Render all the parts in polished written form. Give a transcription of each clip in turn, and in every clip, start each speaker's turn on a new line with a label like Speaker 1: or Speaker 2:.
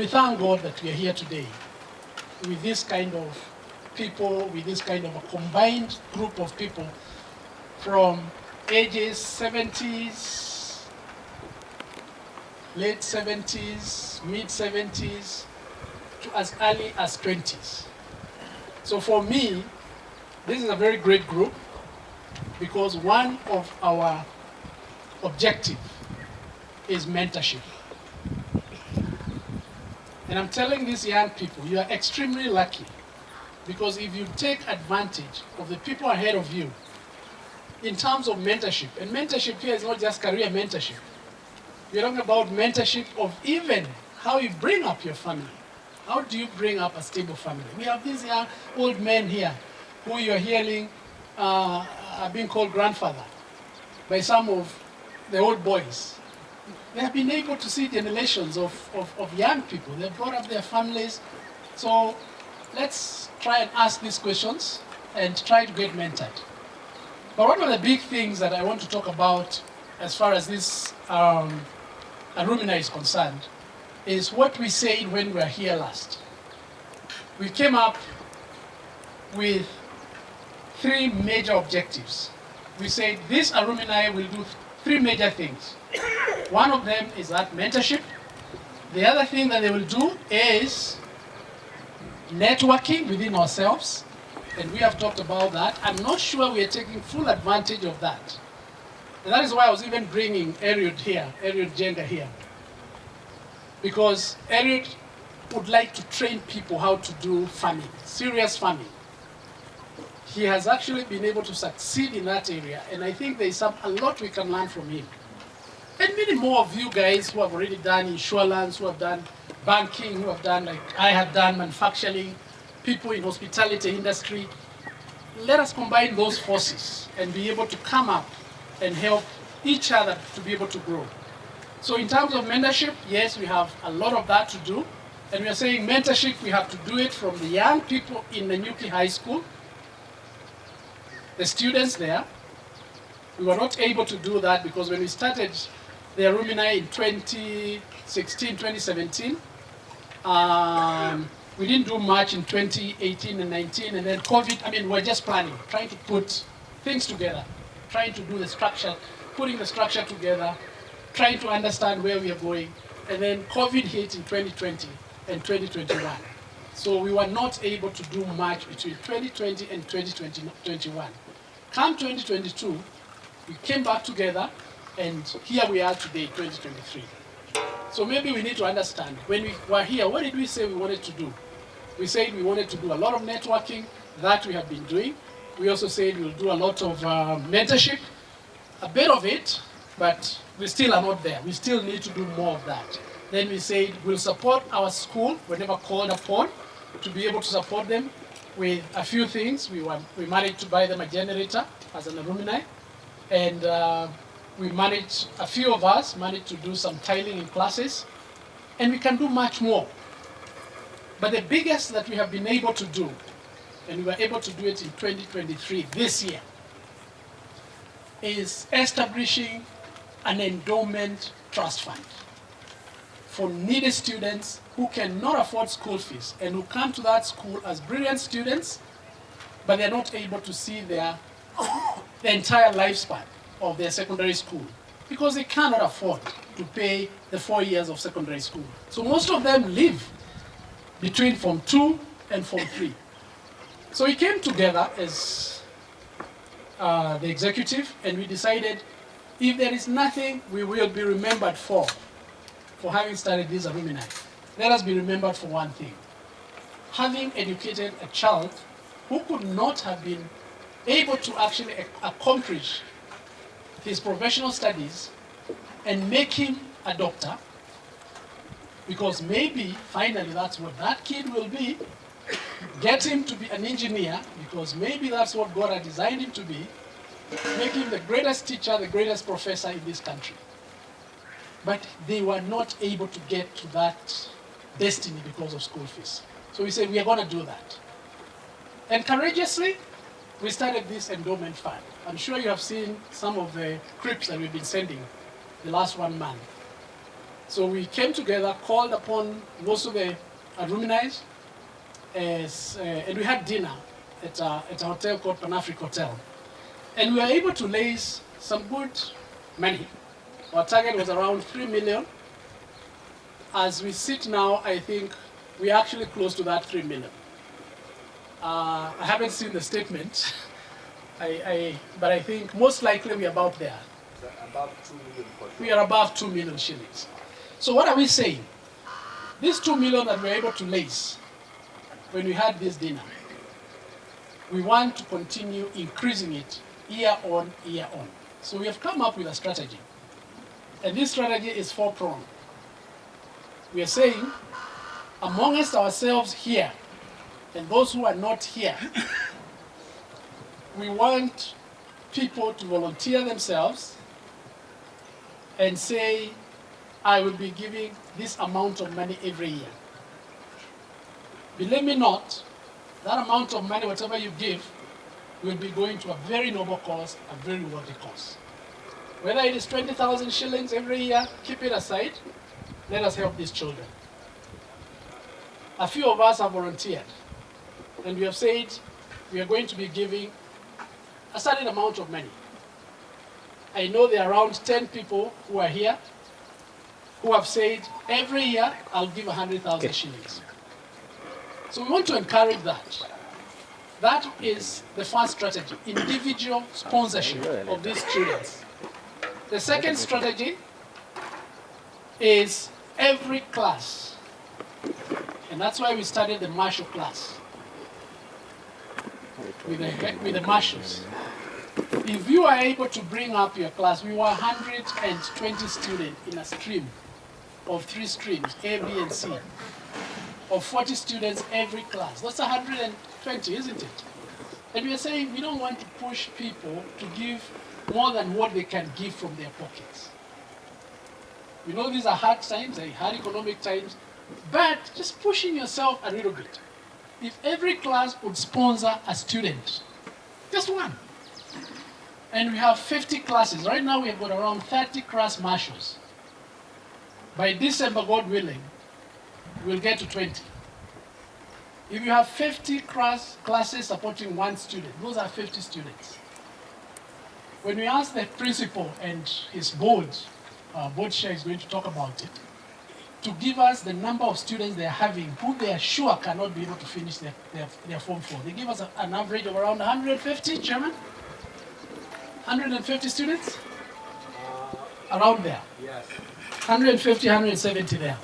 Speaker 1: We thank God that we are here today with this kind of people, with this kind of a combined group of people from ages 70s, late 70s, mid 70s, to as early as 20s. So for me, this is a very great group because one of our objectives is mentorship. And I'm telling these young people, you are extremely lucky because if you take advantage of the people ahead of you in terms of mentorship, and mentorship here is not just career mentorship. We're talking about mentorship of even how you bring up your family. How do you bring up a stable family? We have these young old men here who you're hearing are being called grandfather by some of the old boys. They have been able to see generations of young people. They've brought up their families. So let's try and ask these questions and try to get mentored. But one of the big things that I want to talk about as far as this alumni is concerned is what we said when we were here last. We came up with 3 major objectives. We said this alumni will do 3 major things. One of them is that mentorship. The other thing that they will do is networking within ourselves. And we have talked about that. I'm not sure we are taking full advantage of that. And that is why I was even bringing Eliud here, Eliud Jenga here. Because Eliud would like to train people how to do farming, serious farming. He has actually been able to succeed in that area. And I think there is a lot we can learn from him. And many more of you guys who have already done insurance, who have done banking, who have done, like I have done, manufacturing, people in hospitality industry. Let us combine those forces and be able to come up and help each other to be able to grow. So in terms of mentorship, yes, we have a lot of that to do. And we are saying mentorship, we have to do it from the young people in the Nyuki High School, the students there. We were not able to do that because when we started the alumni in 2016, 2017. We didn't do much in 2018 and 19, and then COVID, we're just planning, trying to put things together, trying to do the structure, putting the structure together, trying to understand where we are going, and then COVID hit in 2020 and 2021. So we were not able to do much between 2020 and 2021. Come 2022, we came back together, and here we are today, 2023. So maybe we need to understand, when we were here, what did we say we wanted to do? We said we wanted to do a lot of networking, that we have been doing. We also said we'll do a lot of mentorship, a bit of it, but we still are not there. We still need to do more of that. Then we said we'll support our school whenever called upon to be able to support them with a few things. We managed to buy them a generator as an alumni, and a few of us managed to do some tiling in classes, and we can do much more. But the biggest that we have been able to do, and we were able to do it in 2023, this year, is establishing an endowment trust fund for needy students who cannot afford school fees and who come to that school as brilliant students, but they're not able to see the entire lifespan of their secondary school because they cannot afford to pay the 4 years of secondary school. So most of them live between Form 2 and Form 3. So we came together as the executive, and we decided if there is nothing we will be remembered for having started this alumni, let us be remembered for one thing: having educated a child who could not have been able to actually accomplish his professional studies and make him a doctor, because maybe finally that's what that kid will be. Get him to be an engineer, because maybe that's what God had designed him to be. Make him the greatest teacher, the greatest professor in this country. But they were not able to get to that destiny because of school fees. So we said we are going to do that. And courageously, we started this endowment fund. I'm sure you have seen some of the clips that we've been sending the last 1 month. So we came together, called upon most of the alumni, and we had dinner at a hotel called Pan-African Hotel. And we were able to raise some good money. Our target was around 3 million. As we sit now, I think we're actually close to that 3 million. I haven't seen the statement, but I think most likely we're about there.
Speaker 2: Above 2 million for sure.
Speaker 1: We are above 2 million shillings. So what are we saying? This 2 million that we're able to raise when we had this dinner, we want to continue increasing it year on, year on. So we have come up with a strategy. And this strategy is four-pronged. We are saying, amongst ourselves here, and those who are not here, we want people to volunteer themselves and say, I will be giving this amount of money every year. Believe me not, that amount of money, whatever you give, will be going to a very noble cause, a very worthy cause. Whether it is 20,000 shillings every year, keep it aside. Let us help these children. A few of us have volunteered, and we have said we are going to be giving a certain amount of money. I know there are around 10 people who are here who have said, every year I'll give 100,000 shillings. So we want to encourage that. That is the first strategy, individual sponsorship of these students. The second strategy is every class. And that's why we started the marshal class with the marshals. If you are able to bring up your class, we were 120 students in a stream of 3 streams, A, B, and C, of 40 students every class. That's 120, isn't it? And we are saying we don't want to push people to give more than what they can give from their pockets. We know these are hard times, hard economic times, but just pushing yourself a little bit. If every class would sponsor a student, just one, and we have 50 classes. Right now we have got around 30 class marshals. By December, God willing, we'll get to 20. If you have 50 classes supporting one student, those are 50 students. When we ask the principal and his board chair is going to talk about it, to give us the number of students they are having who they are sure cannot be able to finish their Form 4. They give us an average of around 150, Chairman? 150 students? Around there.
Speaker 2: Yes.
Speaker 1: 150, 170 there.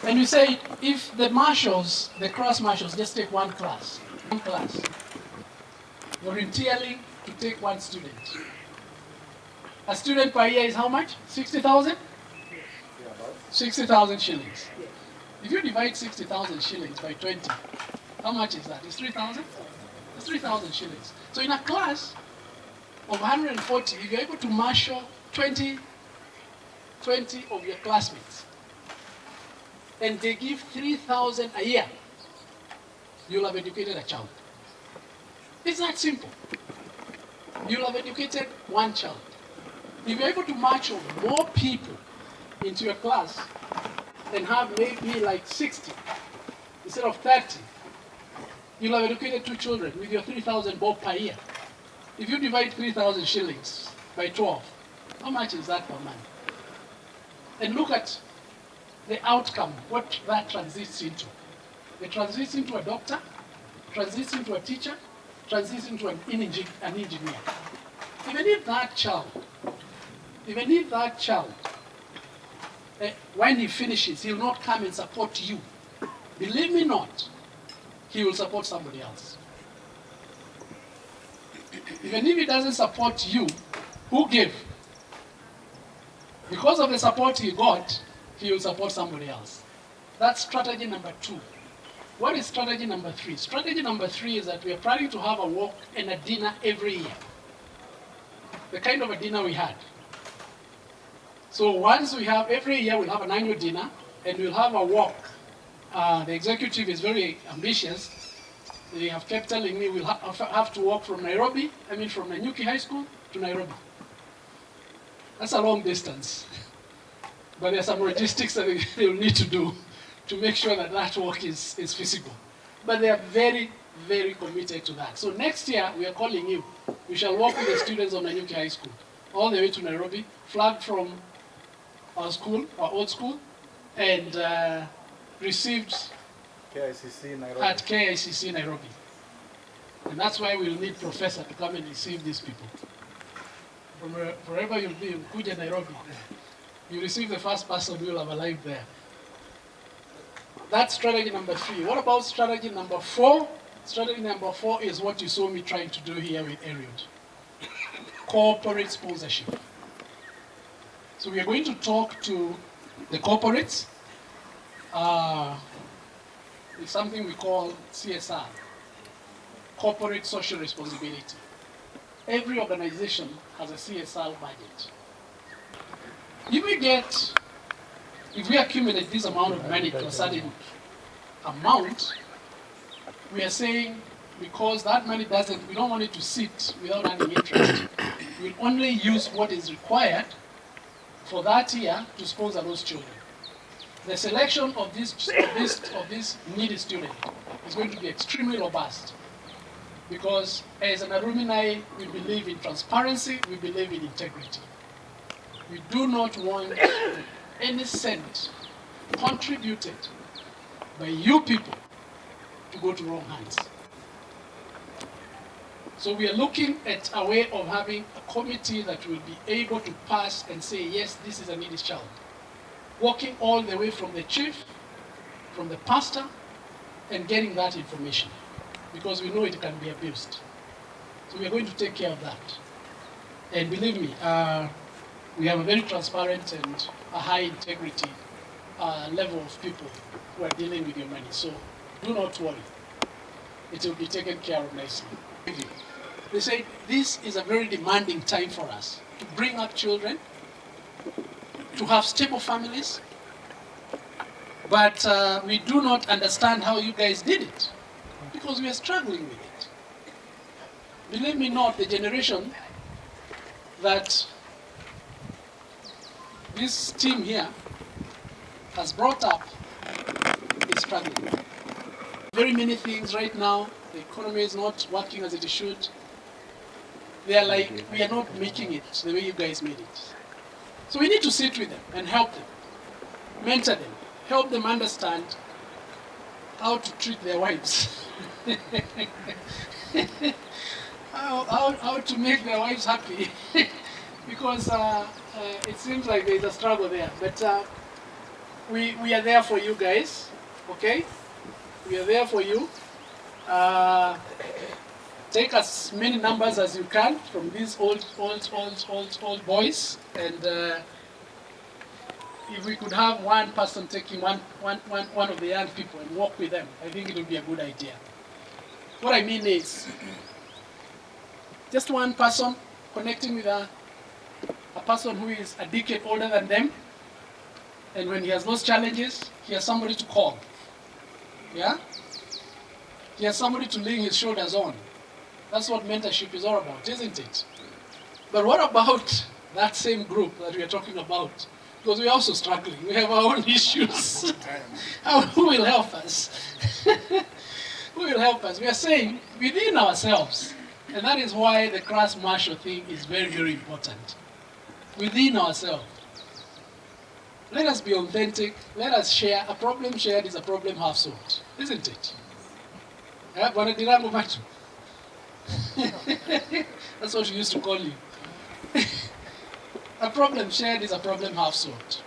Speaker 1: And we say, if the marshals, the cross marshals, just take one class, volunteering to take one student. A student per year is how much? 60,000? 60,000 shillings. If you divide 60,000 shillings by 20, how much is that? It's 3,000? It's 3,000 shillings. So in a class of 140, if you're able to marshal 20 of your classmates, and they give 3,000 a year, you'll have educated a child. It's that simple. You'll have educated one child. If you're able to marshal more people into your class and have maybe like 60 instead of 30, you'll have educated 2 children with your 3,000 bob per year. If you divide 3,000 shillings by 12, how much is that per month? And look at the outcome, what that translates into. It translates into a doctor, translates into a teacher, translates into an engineer. Even if that child, when he finishes, he will not come and support you. Believe me not, he will support somebody else. Even if he doesn't support you, who gave? Because of the support he got, he will support somebody else. That's strategy number 2. What is strategy number 3? Strategy number 3 is that we are planning to have a walk and a dinner every year. The kind of a dinner we had. So once we have, every year we'll have an annual dinner and we'll have a walk. The executive is very ambitious. They have kept telling me we'll have to walk from Nanyuki High School to Nairobi. That's a long distance. But there's some logistics that they will need to do to make sure that that work is feasible. But they are very, very committed to that. So next year, we are calling you. We shall work with the students of Nanyuki High School, all the way to Nairobi, flagged from our school, our old school, and received
Speaker 2: KICC Nairobi.
Speaker 1: at KICC Nairobi. And that's why we'll need Professor to come and receive these people. From wherever you'll be, Kuja Nairobi, you receive the first person we'll have arrived there. That's strategy number 3. What about strategy number 4? Strategy number 4 is what you saw me trying to do here with Ariod. Corporate sponsorship. So we are going to talk to the corporates. It's something we call CSR, corporate social responsibility. Every organization has a CSR budget. If we accumulate this amount of money to a certain amount, we are saying because that money we don't want it to sit without any interest. We'll only use what is required for that year to sponsor those children. The selection of this needy student is going to be extremely robust because as an alumni, we believe in transparency, we believe in integrity. We do not want any cent contributed by you people to go to wrong hands. So we are looking at a way of having a committee that will be able to pass and say, yes, this is a needy child. Walking all the way from the chief, from the pastor, and getting that information. Because we know it can be abused. So we are going to take care of that. And believe me, we have a very transparent and a high integrity level of people who are dealing with your money. So do not worry. It will be taken care of nicely. They say this is a very demanding time for us to bring up children, to have stable families, but we do not understand how you guys did it because we are struggling with it. Believe me not, the generation that this team here has brought up is struggling. Very many things right now, the economy is not working as it should. They are like, we are not making it the way you guys made it. So we need to sit with them and help them, mentor them, help them understand how to treat their wives. how to make their wives happy. Because it seems like there's a struggle there. But we are there for you guys, okay? We are there for you. Take as many numbers as you can from these old boys, and if we could have one person taking one of the young people and walk with them, I think it would be a good idea. What I mean is, just one person connecting with a person who is a decade older than them, and when he has those challenges, he has somebody to call. Yeah? He has somebody to lean his shoulders on. That's what mentorship is all about, isn't it? But what about that same group that we are talking about? Because we are also struggling. We have our own issues. Who will help us? Who will help us? We are saying within ourselves. And that is why the class marshal thing is very, very important. Within ourselves. Let us be authentic. Let us share. A problem shared is a problem half solved, isn't it? That's what we used to call you. A problem shared is a problem half solved.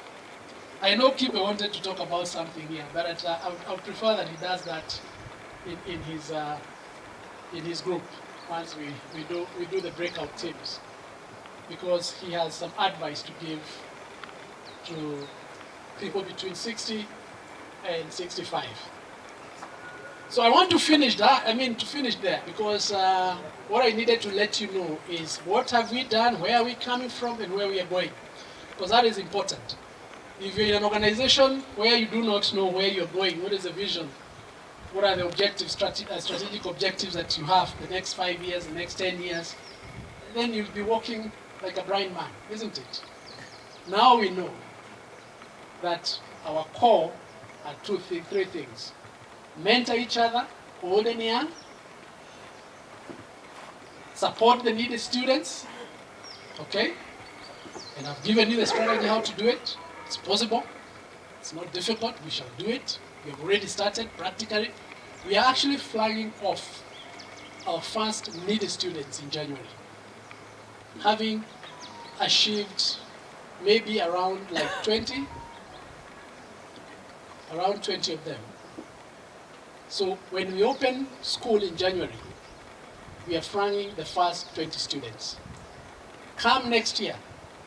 Speaker 1: I know Kipe wanted to talk about something here, but I would prefer that he does that in his group once we do the breakout teams, because he has some advice to give to people between 60 and 65. So I want to finish there, because what I needed to let you know is what have we done, where are we coming from, and where we are going. Because that is important. If you're in an organization where you do not know where you're going, what is the vision, what are the objectives, strategic objectives that you have the next 5 years, the next 10 years, then you'll be walking like a blind man, isn't it? Now we know. that our core are three things. Mentor each other, old and young. Support the needy students. Okay? And I've given you the strategy how to do it. It's possible. It's not difficult. We shall do it. We have already started practically. We are actually flagging off our first needy students in January, having achieved maybe around like 20 of them. So when we open school in January, we are flagging the first 20 students. Come next year,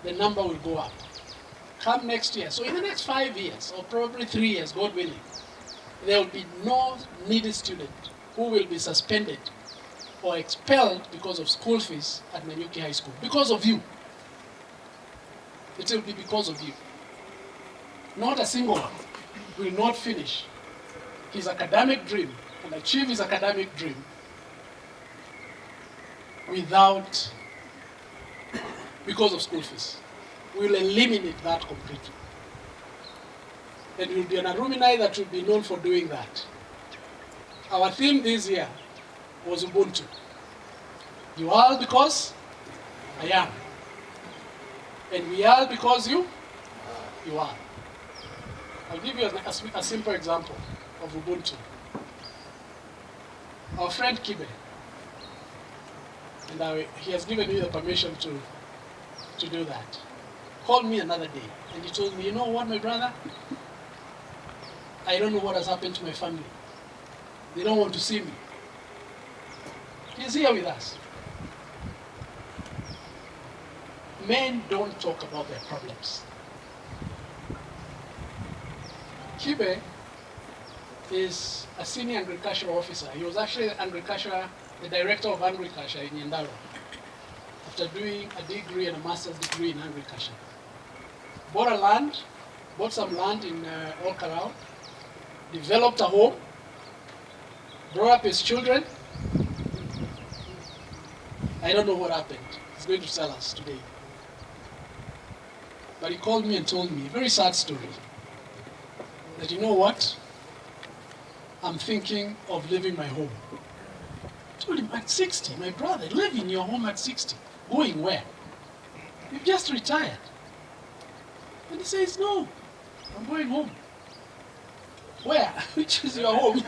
Speaker 1: the number will go up. Come next year. So in the next 5 years, or probably 3 years, God willing, there will be no needy student who will be suspended or expelled because of school fees at Nanyuki High School. Because of you. It will be because of you. Not a single one will not finish his academic dream and achieve his academic dream because of school fees. We will eliminate that completely. And we will be an alumni that will be known for doing that. Our theme this year was Ubuntu. You are because I am. And we are because you are. I'll give you a simple example of Ubuntu. Our friend Kibe, and he has given me the permission to do that, called me another day and he told me, you know what, my brother? I don't know what has happened to my family. They don't want to see me. He's here with us. Men don't talk about their problems. Kibe is a senior agricultural officer. He was actually the director of agriculture in Yandaro after doing a degree and a master's degree in agriculture. Bought some land in Olkarau, developed a home, brought up his children. I don't know what happened. He's going to tell us today. But he called me and told me a very sad story. That you know what? I'm thinking of leaving my home. I told him, at 60, my brother, leaving your home at 60. Going where? You've just retired. And he says, no, I'm going home. Where? Which is your home?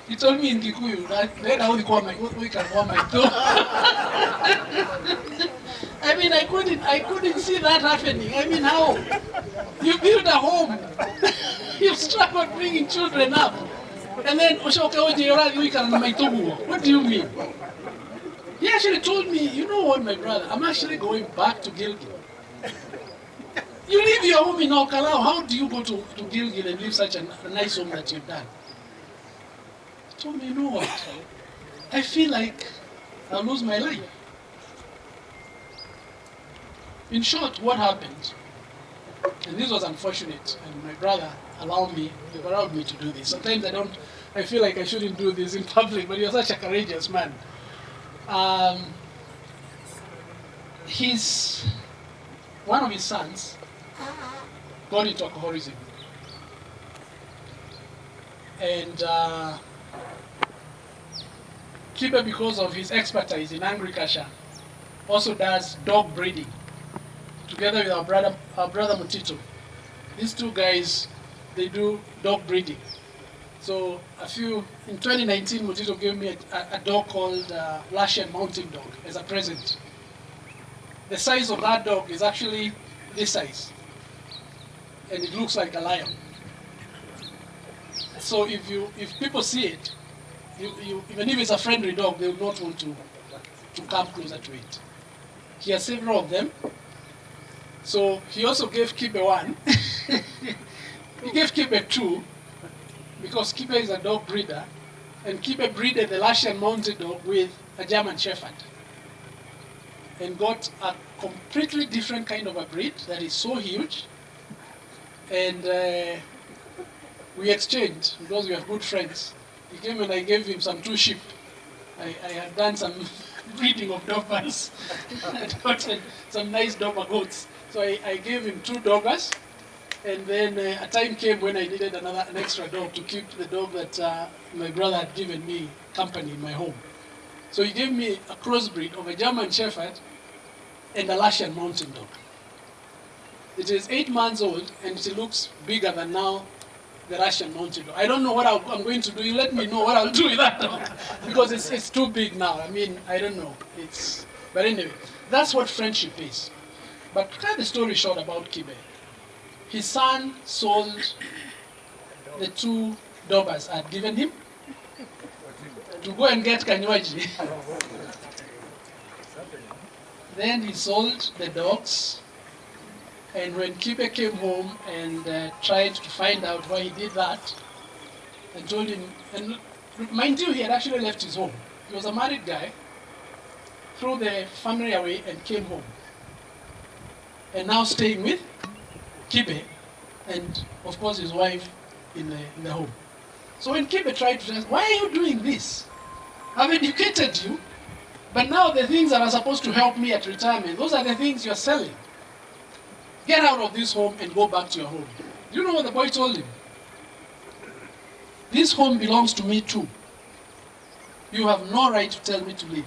Speaker 1: He told me in Kikuyu that we can call my door. I mean, I couldn't see that happening. I mean, how? You build a home. You've struggled bringing children up. And then, what do you mean? He actually told me, you know what, my brother, I'm actually going back to Gilgil. You leave your home in Okalau, how do you go to Gilgil and live such a nice home that you've done? He told me, you know what, I feel like I'll lose my life. In short, what happened, and this was unfortunate, and my brother allowed me to do this. Sometimes I feel like I shouldn't do this in public, but you're such a courageous man. One of his sons got into alcoholism. And Kibe, because of his expertise in agriculture, also does dog breeding, together with our brother Mutito. These two guys, they do dog breeding. So in 2019, Mutito gave me a dog called Russian Mountain Dog as a present. The size of that dog is actually this size, and it looks like a lion. So if people see it, even if it's a friendly dog, they will not want to come closer to it. He has several of them. So he also gave Kibe one. He gave Kibe two, because Kibe is a dog breeder, and Kibe breeded the Russian Mountain Dog with a German Shepherd, and got a completely different kind of a breed that is so huge. And we exchanged, because we are good friends. He came and I gave him some 2 sheep. I had done some breeding of Dobermans. I had gotten some nice Dober goats. So I gave him 2 doggers, and then a time came when I needed an extra dog to keep the dog that my brother had given me company in my home. So he gave me a crossbreed of a German Shepherd and a Russian Mountain Dog. It is 8 months old, and it looks bigger than now the Russian Mountain Dog. I don't know what I'm going to do. You let me know what I'll do with that dog, because it's too big now. I mean, I don't know. But anyway, that's what friendship is. But to cut the story short about Kibe, his son sold the 2 doggers I had given him to go and get Kanywaji. Then he sold the dogs, and when Kibe came home and tried to find out why he did that, and told him, and mind you, he had actually left his home. He was a married guy, threw the family away and came home. And now staying with Kibe and, of course, his wife in the home. So when Kibe tried to say, why are you doing this? I've educated you, but now the things that are supposed to help me at retirement, those are the things you're selling. Get out of this home and go back to your home. Do you know what the boy told him? This home belongs to me too. You have no right to tell me to leave.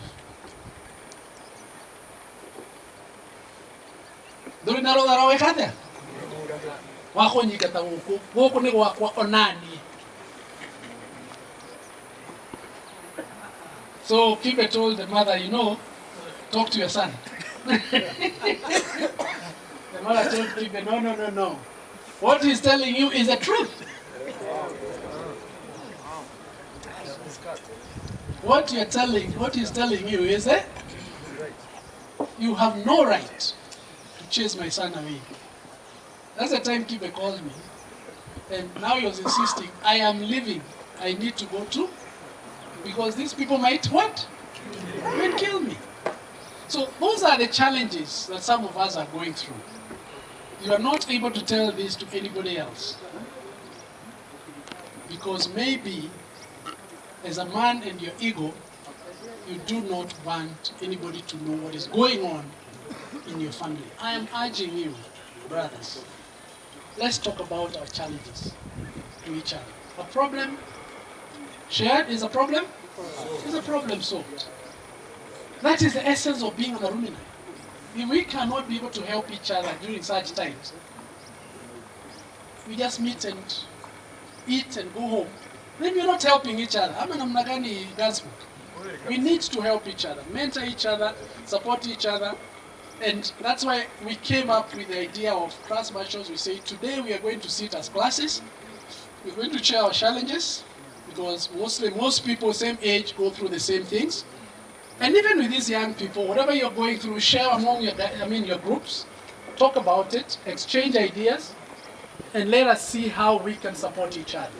Speaker 1: Dori naro dara we kade. Wa go nyikata wo go ne go onani. So Kibe told the mother, talk to your son. The mother told Kibe, no. What he's telling you is the truth. What he's telling you is that you have no right to chase my son away. That's the time Kibe called me. And now he was insisting, I am leaving. I need to go too. Because these people might what? Might kill me. So those are the challenges that some of us are going through. You are not able to tell this to anybody else. Because maybe, as a man and your ego, you do not want anybody to know what is going on in your family. I am urging you, brothers, let's talk about our challenges to each other. A problem shared is a problem solved. That is the essence of being an alumni. If we cannot be able to help each other during such times, we just meet and eat and go home, then we're not helping each other. We need to help each other, mentor each other, support each other. And that's why we came up with the idea of class marshals. We say, today we are going to sit as classes. We're going to share our challenges, because most people same age go through the same things. And even with these young people, whatever you're going through, share among your groups, talk about it, exchange ideas, and let us see how we can support each other.